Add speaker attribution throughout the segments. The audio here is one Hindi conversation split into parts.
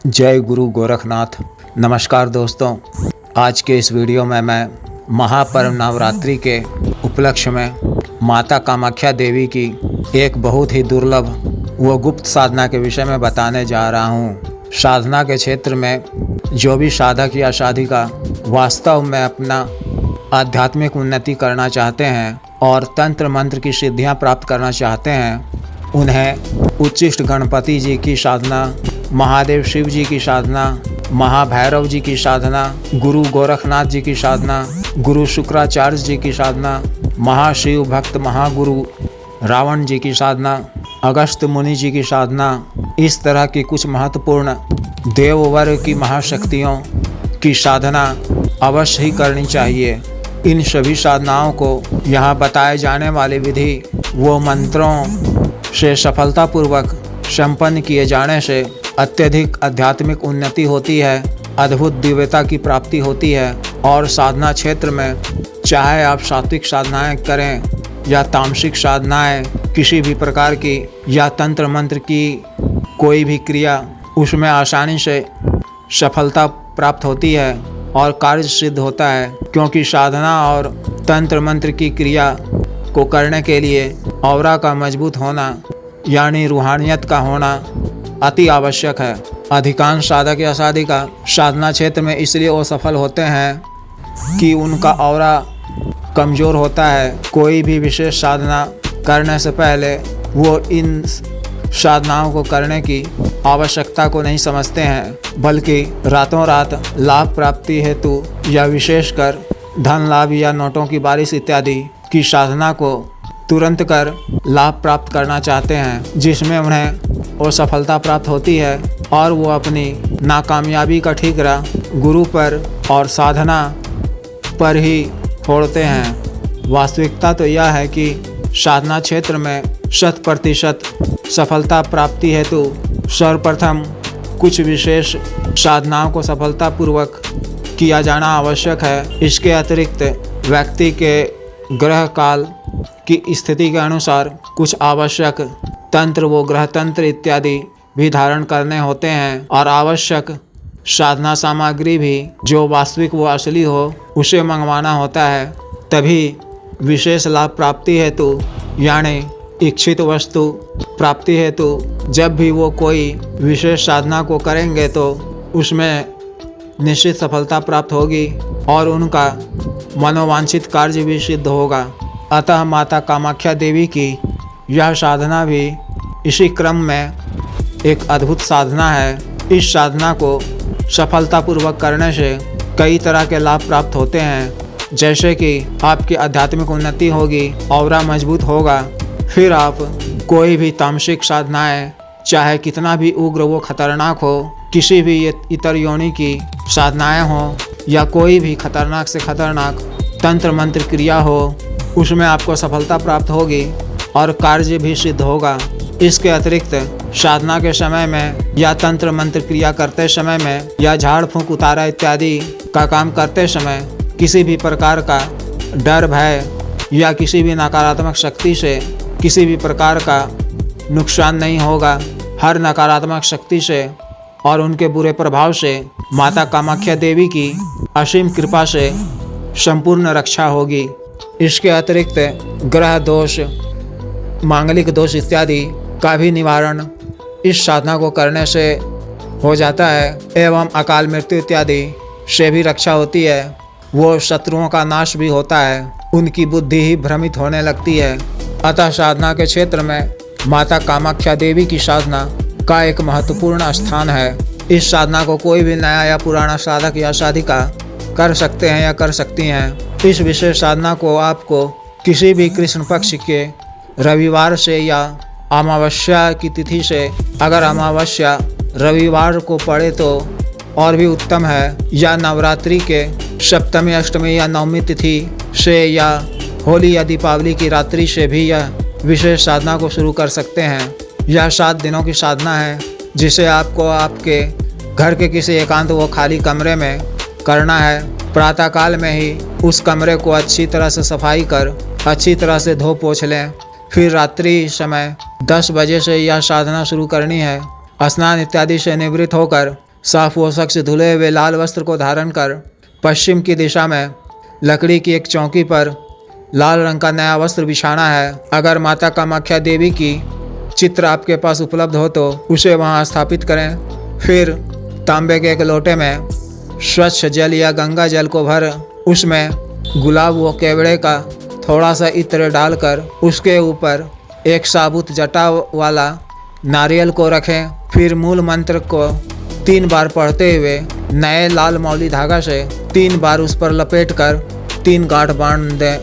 Speaker 1: जय गुरु गोरखनाथ। नमस्कार दोस्तों, आज के इस वीडियो में मैं महापर्व नवरात्रि के उपलक्ष्य में माता कामाख्या देवी की एक बहुत ही दुर्लभ व गुप्त साधना के विषय में बताने जा रहा हूँ। साधना के क्षेत्र में जो भी साधक या साधिका वास्तव में अपना आध्यात्मिक उन्नति करना चाहते हैं और तंत्र मंत्र की सिद्धियाँ प्राप्त करना चाहते हैं, उन्हें उच्चिष्ट गणपति जी की साधना, महादेव शिव जी की साधना, महाभैरव जी की साधना, गुरु गोरखनाथ जी की साधना, गुरु शुक्राचार्य जी की साधना, महाशिव भक्त महागुरु रावण जी की साधना, अगस्त मुनि जी की साधना, इस तरह की कुछ महत्वपूर्ण देववर्ग की महाशक्तियों की साधना अवश्य ही करनी चाहिए। इन सभी साधनाओं को यहाँ बताए जाने वाली विधि व मंत्रों से सफलतापूर्वक संपन्न किए जाने से अत्यधिक आध्यात्मिक उन्नति होती है, अद्भुत दिव्यता की प्राप्ति होती है। और साधना क्षेत्र में चाहे आप सात्विक साधनाएं करें या तामसिक साधनाएं किसी भी प्रकार की या तंत्र मंत्र की कोई भी क्रिया, उसमें आसानी से सफलता प्राप्त होती है और कार्य सिद्ध होता है। क्योंकि साधना और तंत्र मंत्र की क्रिया को करने के लिए औरा का मजबूत होना यानी रूहानियत का होना अति आवश्यक है। अधिकांश साधक या साधिका साधना क्षेत्र में इसलिए असफल होते हैं कि उनका औरा कमज़ोर होता है। कोई भी विशेष साधना करने से पहले वो इन साधनाओं को करने की आवश्यकता को नहीं समझते हैं, बल्कि रातों रात लाभ प्राप्ति हेतु या विशेषकर धन लाभ या नोटों की बारिश इत्यादि की साधना को तुरंत कर लाभ प्राप्त करना चाहते हैं, जिसमें उन्हें असफलता प्राप्त होती है और वो अपनी नाकामयाबी का ठीकरा गुरु पर और साधना पर ही फोड़ते हैं। वास्तविकता तो यह है कि साधना क्षेत्र में 100% सफलता प्राप्ति हेतु सर्वप्रथम कुछ विशेष साधनाओं को सफलतापूर्वक किया जाना आवश्यक है। इसके अतिरिक्त व्यक्ति के ग्रह काल की स्थिति के अनुसार कुछ आवश्यक तंत्र व ग्रह तंत्र इत्यादि भी धारण करने होते हैं और आवश्यक साधना सामग्री भी जो वास्तविक व असली हो उसे मंगवाना होता है। तभी विशेष लाभ प्राप्ति हेतु यानी इच्छित वस्तु प्राप्ति हेतु जब भी वो कोई विशेष साधना को करेंगे तो उसमें निश्चित सफलता प्राप्त होगी और उनका मनोवांछित कार्य भी सिद्ध होगा। अतः माता कामाख्या देवी की यह साधना भी इसी क्रम में एक अद्भुत साधना है। इस साधना को सफलतापूर्वक करने से कई तरह के लाभ प्राप्त होते हैं, जैसे कि आपकी आध्यात्मिक उन्नति होगी, औरा मजबूत होगा। फिर आप कोई भी तामसिक साधनाएं चाहे कितना भी उग्र व खतरनाक हो, किसी भी इतर योनि की साधनाएं हो या कोई भी खतरनाक से खतरनाक तंत्र मंत्र क्रिया हो, उसमें आपको सफलता प्राप्त होगी और कार्य भी सिद्ध होगा। इसके अतिरिक्त साधना के समय में या तंत्र मंत्र क्रिया करते समय में या झाड़ फूंक उतारा इत्यादि का काम करते समय किसी भी प्रकार का डर भय या किसी भी नकारात्मक शक्ति से किसी भी प्रकार का नुकसान नहीं होगा। हर नकारात्मक शक्ति से और उनके बुरे प्रभाव से माता कामाख्या देवी की असीम कृपा से संपूर्ण रक्षा होगी। इसके अतिरिक्त ग्रह दोष, मांगलिक दोष इत्यादि का भी निवारण इस साधना को करने से हो जाता है एवं अकाल मृत्यु इत्यादि से भी रक्षा होती है। वो शत्रुओं का नाश भी होता है, उनकी बुद्धि ही भ्रमित होने लगती है। अतः साधना के क्षेत्र में माता कामाख्या देवी की साधना का एक महत्वपूर्ण स्थान है। इस साधना को कोई भी नया या पुराना साधक या साधिका कर सकते हैं या कर सकती हैं। इस विशेष साधना को आपको किसी भी कृष्ण पक्ष के रविवार से या अमावस्या की तिथि से, अगर अमावस्या रविवार को पड़े तो और भी उत्तम है, या नवरात्रि के सप्तमी अष्टमी या नवमी तिथि से या होली या दीपावली की रात्रि से भी यह विशेष साधना को शुरू कर सकते हैं। यह 7 दिनों की साधना है जिसे आपको आपके घर के किसी एकांत व खाली कमरे में करना है। प्रातःकाल में ही उस कमरे को अच्छी तरह से सफाई कर अच्छी तरह से धो पोंछ लें। फिर रात्रि समय 10 बजे से यह साधना शुरू करनी है। स्नान इत्यादि से निवृत्त होकर साफ वो शख्स धुले हुए लाल वस्त्र को धारण कर पश्चिम की दिशा में लकड़ी की एक चौकी पर लाल रंग का नया वस्त्र बिछाना है। अगर माता कामाख्या देवी की चित्र आपके पास उपलब्ध हो तो उसे वहां स्थापित करें। फिर तांबे के एक लोटे में स्वच्छ जल या गंगा जल को भर उसमें गुलाब व केवड़े का थोड़ा सा इत्र डालकर उसके ऊपर एक साबुत जटा वाला नारियल को रखें। फिर मूल मंत्र को 3 बार पढ़ते हुए नए लाल मौली धागा से 3 बार उस पर लपेटकर 3 गांठ बांध दें।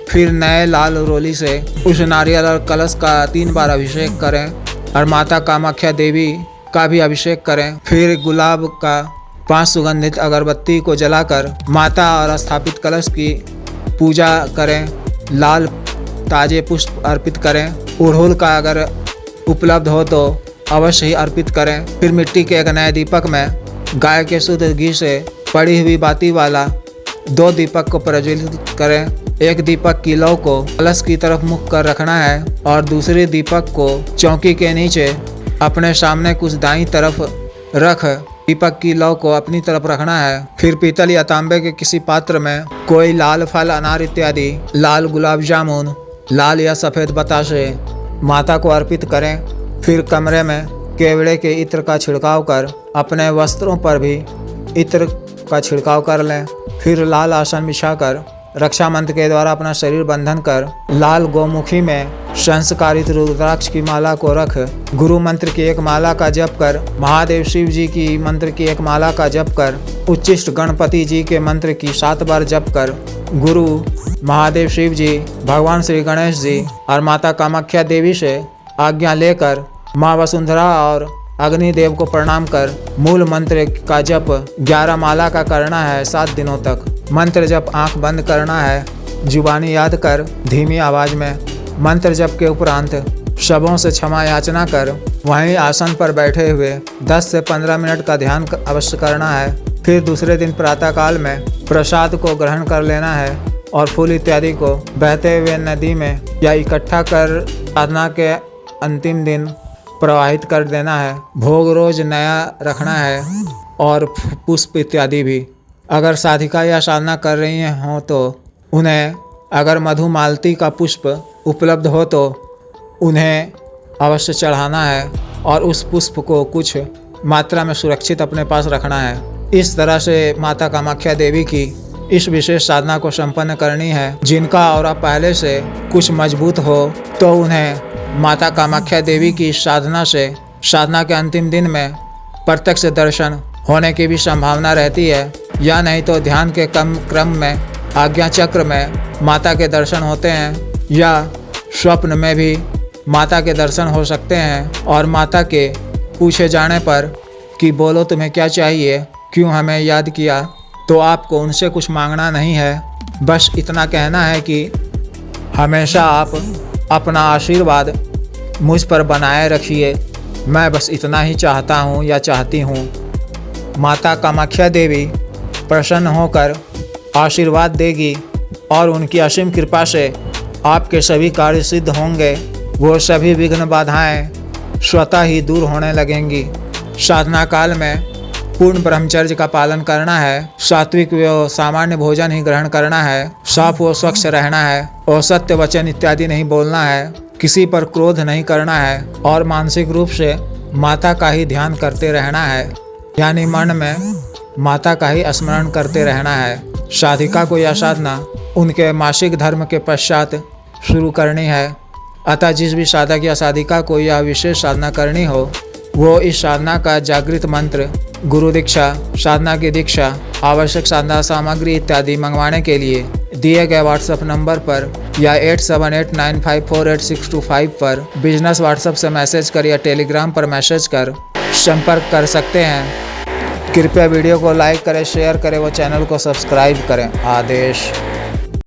Speaker 1: फिर नए लाल रोली से उस नारियल और कलश का 3 बार अभिषेक करें और माता कामाख्या देवी का भी अभिषेक करें। फिर गुलाब का 5 सुगंधित अगरबत्ती को जलाकर माता और स्थापित कलश की पूजा करें। लाल ताजे पुष्प अर्पित करें। अड़हुल का अगर उपलब्ध हो तो अवश्य ही अर्पित करें। फिर मिट्टी के एक नए दीपक में गाय के शुद्ध घी से पड़ी हुई बाती वाला 2 दीपक को प्रज्वलित करें। एक दीपक की लौ को कलश की तरफ मुख कर रखना है और दूसरे दीपक को चौकी के नीचे अपने सामने कुछ दाईं तरफ रख दीपक की लौ को अपनी तरफ रखना है। फिर पीतल या तांबे के किसी पात्र में कोई लाल फल, अनार इत्यादि, लाल गुलाब जामुन, लाल या सफ़ेद बताशे माता को अर्पित करें। फिर कमरे में केवड़े के इत्र का छिड़काव कर अपने वस्त्रों पर भी इत्र का छिड़काव कर लें। फिर लाल आसन बिछाकर रक्षा मंत्र के द्वारा अपना शरीर बंधन कर लाल गौमुखी में संस्कारित रुद्राक्ष की माला को रख गुरु मंत्र की एक माला का जप कर, महादेव शिव जी की मंत्र की एक माला का जप कर, उच्चिष्ट गणपति जी के मंत्र की 7 बार जप कर गुरु महादेव शिव जी, भगवान श्री गणेश जी और माता कामाख्या देवी से आज्ञा लेकर माँ वसुंधरा और अग्निदेव को प्रणाम कर मूल मंत्र का जप 11 माला का करना है 7 दिनों तक। मंत्र जप आंख बंद करना है, जुबानी याद कर धीमी आवाज में। मंत्र जप के उपरांत शबों से क्षमा याचना कर वहीं आसन पर बैठे हुए 10 से 15 मिनट का ध्यान अवश्य करना है। फिर दूसरे दिन प्रातःकाल में प्रसाद को ग्रहण कर लेना है और फूल इत्यादि को बहते हुए नदी में या इकट्ठा कर साधना के अंतिम दिन प्रवाहित कर देना है। भोग रोज नया रखना है और पुष्प इत्यादि भी। अगर साधिका या साधना कर रही हों तो उन्हें अगर मधुमालती का पुष्प उपलब्ध हो तो उन्हें अवश्य चढ़ाना है और उस पुष्प को कुछ मात्रा में सुरक्षित अपने पास रखना है। इस तरह से माता कामाख्या देवी की इस विशेष साधना को संपन्न करनी है। जिनका और पहले से कुछ मजबूत हो तो उन्हें माता कामाख्या देवी की साधना से साधना के अंतिम दिन में प्रत्यक्ष दर्शन होने की भी संभावना रहती है, या नहीं तो ध्यान के क्रम में आज्ञा चक्र में माता के दर्शन होते हैं या स्वप्न में भी माता के दर्शन हो सकते हैं। और माता के पूछे जाने पर कि बोलो तुम्हें क्या चाहिए, क्यों हमें याद किया, तो आपको उनसे कुछ मांगना नहीं है, बस इतना कहना है कि हमेशा आप अपना आशीर्वाद मुझ पर बनाए रखिए, मैं बस इतना ही चाहता हूँ या चाहती हूँ। माता कामाख्या देवी प्रसन्न होकर आशीर्वाद देगी और उनकी असीम कृपा से आपके सभी कार्य सिद्ध होंगे। वो सभी विघ्न बाधाएं स्वतः ही दूर होने लगेंगी। साधना काल में पूर्ण ब्रह्मचर्य का पालन करना है, सात्विक व सामान्य भोजन ही ग्रहण करना है, साफ व स्वच्छ रहना है, असत्य वचन इत्यादि नहीं बोलना है, किसी पर क्रोध नहीं करना है और मानसिक रूप से माता का ही ध्यान करते रहना है, यानी मन में माता का ही स्मरण करते रहना है। साधिका को यह साधना उनके मासिक धर्म के पश्चात शुरू करनी है। अतः जिस भी साधक या साधिका को यह विशेष साधना करनी हो वो इस साधना का जागृत मंत्र, गुरु दीक्षा, साधना की दीक्षा, आवश्यक साधना सामग्री इत्यादि मंगवाने के लिए दिए गए व्हाट्सएप नंबर पर या 8789548625 पर बिजनेस व्हाट्सएप से मैसेज कर या टेलीग्राम पर मैसेज कर संपर्क कर सकते हैं। कृपया वीडियो को लाइक करें, शेयर करें व चैनल को सब्सक्राइब करें। आदेश।